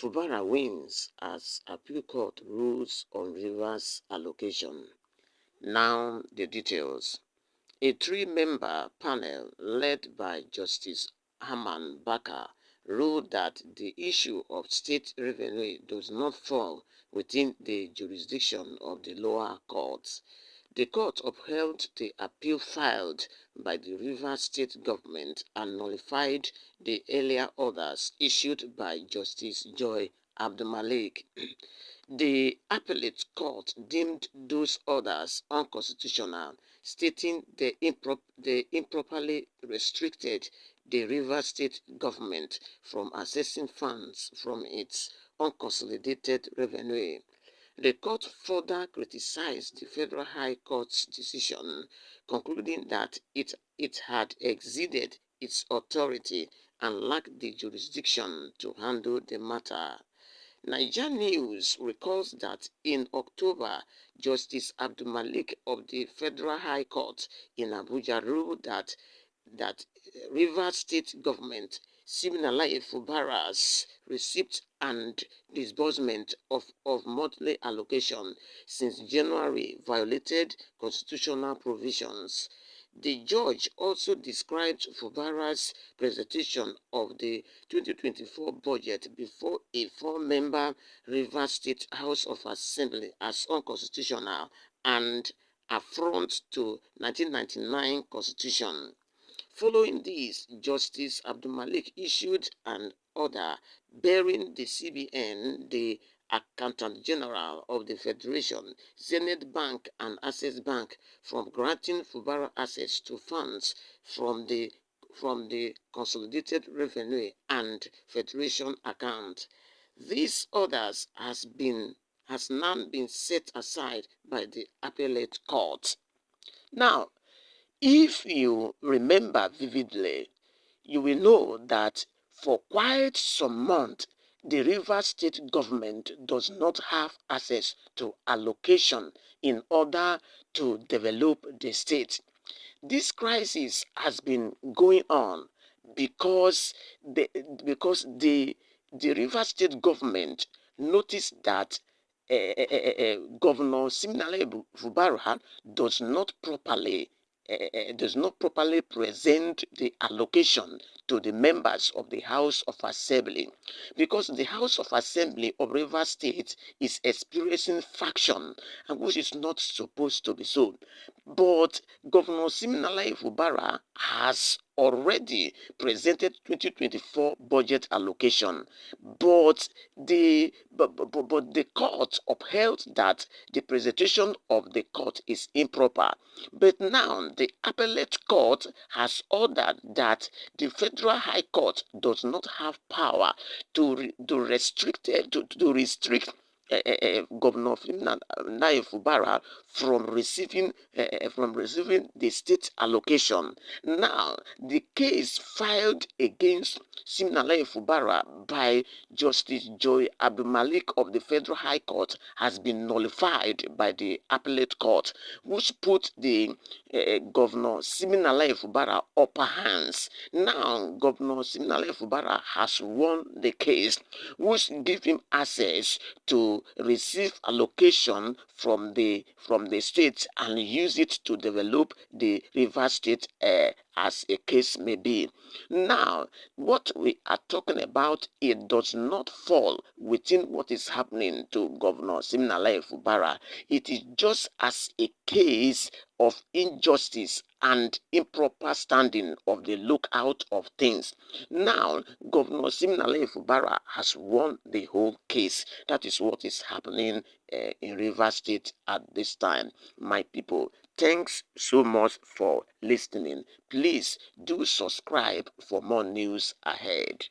Fubara wins as appeal court rules on Rivers allocation. Now the details. A three-member panel led by Justice Herman Baker ruled that the issue of state revenue does not fall within the jurisdiction of the lower courts. The court upheld the appeal filed by the Rivers State government and nullified the earlier orders issued by Justice Joy Abdulmalik. The appellate court deemed those orders unconstitutional, stating they improperly restricted the Rivers State government from accessing funds from its unconsolidated revenue. The court further criticized the Federal High Court's decision, concluding that it had exceeded its authority and lacked the jurisdiction to handle the matter. Niger News recalls that in October, Justice Abdulmalik of the Federal High Court in Abuja ruled that Rivers State government, similarly Fubara's receipt and disbursement of monthly allocation since January violated constitutional provisions. The judge also described Fubara's presentation of the 2024 budget before a four-member Rivers State House of Assembly as unconstitutional and affront to 1999 Constitution. Following this, Justice Abdulmalik issued an order barring the CBN, the Accountant General of the Federation, Zenith Bank and Access Bank from granting Fubara access to funds from the Consolidated Revenue and Federation account. These orders has now been set aside by the appellate court. Now, if you remember vividly, you will know that for quite some months, the Rivers State government does not have access to allocation in order to develop the state. This crisis has been going on because the Rivers State government noticed that Governor Siminalayi Fubara does not properly present the allocation to the members of the House of Assembly, because the House of Assembly of Rivers State is experiencing faction, and which is not supposed to be so. But Governor Siminalayi Fubara has already presented 2024 budget allocation, but the court upheld that the presentation of the court is improper. But now the appellate court has ordered that the Federal High Court does not have power to restrict Governor Siminalayi Fubara from receiving the state allocation. Now, the case filed against Siminalayi Fubara by Justice Joy Abdulmalik of the Federal High Court has been nullified by the appellate court, which put the Governor Siminalayi Fubara upper hands. Now, Governor Siminalayi Fubara has won the case, which gives him access to receive allocation from the state and use it to develop the Rivers State as a case may be. Now, what we are talking about, it does not fall within what is happening to Governor Siminalayi Fubara. It is just as a case of injustice and improper standing of the lookout of things. Now, Governor Siminalayi Fubara has won the whole case. That is what is happening in Rivers State at this time. My people, thanks so much for listening. Please do subscribe for more news ahead.